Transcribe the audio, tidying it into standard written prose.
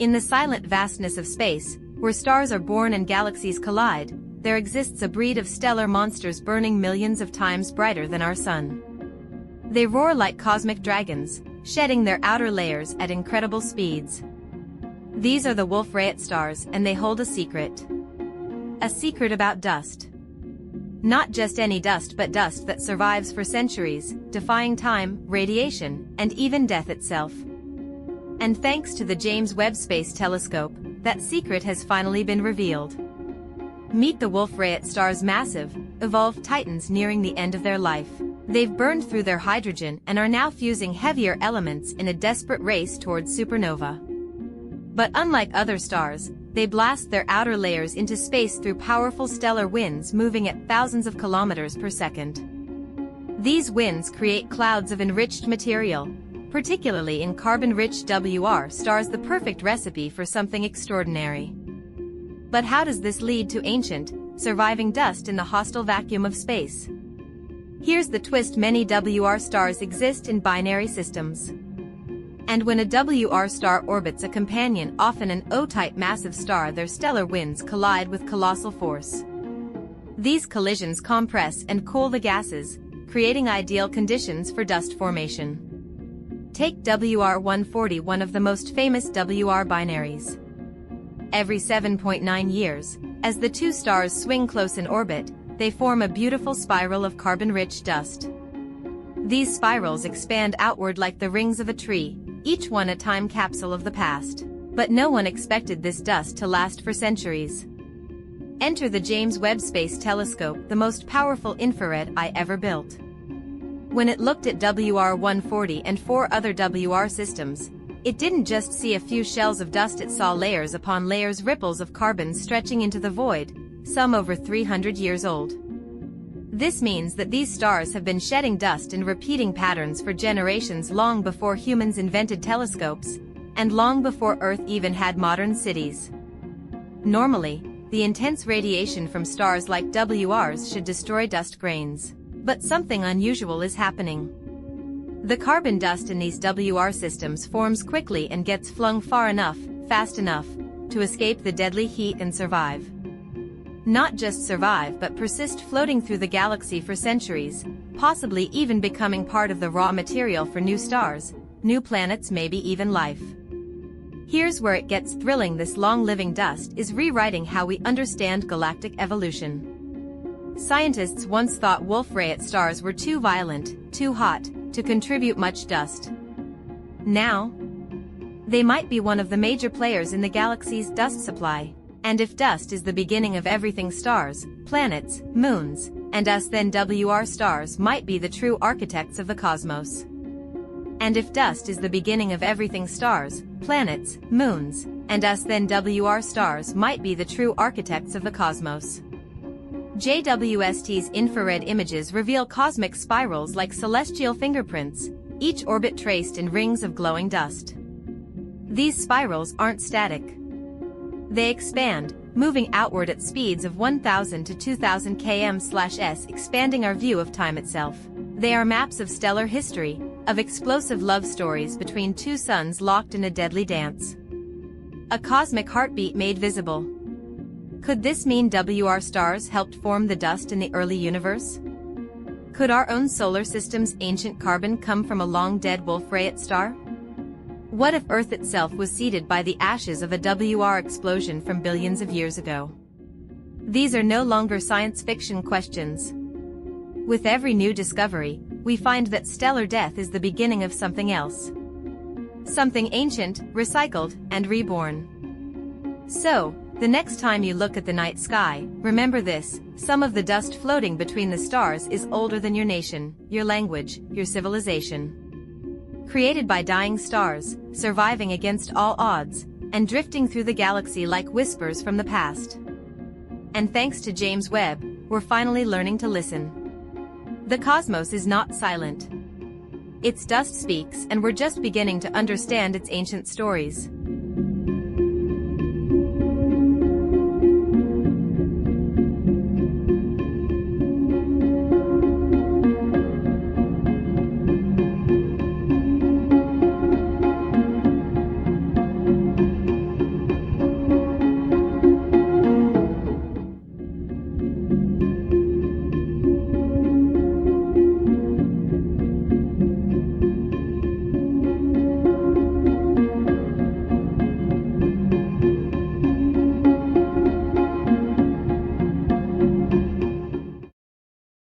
In the silent vastness of space, where stars are born and galaxies collide, there exists a breed of stellar monsters burning millions of times brighter than our sun. They roar like cosmic dragons, shedding their outer layers at incredible speeds. These are the Wolf-Rayet stars, and they hold a secret. A secret about dust. Not just any dust, but dust that survives for centuries, defying time, radiation, and even death itself. And thanks to the James Webb Space Telescope, that secret has finally been revealed. Meet the Wolf-Rayet stars, massive, evolved titans nearing the end of their life. They've burned through their hydrogen and are now fusing heavier elements in a desperate race towards supernova. But unlike other stars, they blast their outer layers into space through powerful stellar winds moving at thousands of kilometers per second. These winds create clouds of enriched material, particularly in carbon-rich WR stars, the perfect recipe for something extraordinary. But how does this lead to ancient, surviving dust in the hostile vacuum of space? Here's the twist: many WR stars exist in binary systems. And when a WR star orbits a companion, often an O-type massive star, their stellar winds collide with colossal force. These collisions compress and cool the gases, creating ideal conditions for dust formation. Take WR-140, one of the most famous WR binaries. Every 7.9 years, as the two stars swing close in orbit, they form a beautiful spiral of carbon-rich dust. These spirals expand outward like the rings of a tree, each one a time capsule of the past. But no one expected this dust to last for centuries. Enter the James Webb Space Telescope, the most powerful infrared eye ever built. When it looked at WR-140 and 4 other WR systems, it didn't just see a few shells of dust, it saw layers upon layers, ripples of carbon stretching into the void, some over 300 years old. This means that these stars have been shedding dust in repeating patterns for generations, long before humans invented telescopes, and long before Earth even had modern cities. Normally, the intense radiation from stars like WRs should destroy dust grains. But something unusual is happening. The carbon dust in these WR systems forms quickly and gets flung far enough, fast enough, to escape the deadly heat and survive. Not just survive, but persist, floating through the galaxy for centuries, possibly even becoming part of the raw material for new stars, new planets, maybe even life. Here's where it gets thrilling: this long-living dust is rewriting how we understand galactic evolution. Scientists once thought Wolf-Rayet stars were too violent, too hot, to contribute much dust. Now, they might be one of the major players in the galaxy's dust supply. And if dust is the beginning of everything, stars, planets, moons, and us, then WR stars might be the true architects of the cosmos. And if dust is the beginning of everything, stars, planets, moons, and us, then WR stars might be the true architects of the cosmos. JWST's infrared images reveal cosmic spirals like celestial fingerprints, each orbit traced in rings of glowing dust. These spirals aren't static. They expand, moving outward at speeds of 1,000 to 2,000 km/s, expanding our view of time itself. They are maps of stellar history, of explosive love stories between two suns locked in a deadly dance. A cosmic heartbeat made visible. Could this mean WR stars helped form the dust in the early universe? Could our own solar system's ancient carbon come from a long-dead Wolf-Rayet star? What if Earth itself was seeded by the ashes of a WR explosion from billions of years ago? These are no longer science fiction questions. With every new discovery, we find that stellar death is the beginning of something else. Something ancient, recycled, and reborn. So, the next time you look at the night sky, remember this: some of the dust floating between the stars is older than your nation, your language, your civilization. Created by dying stars, surviving against all odds, and drifting through the galaxy like whispers from the past. And thanks to James Webb, we're finally learning to listen. The cosmos is not silent. Its dust speaks, and we're just beginning to understand its ancient stories.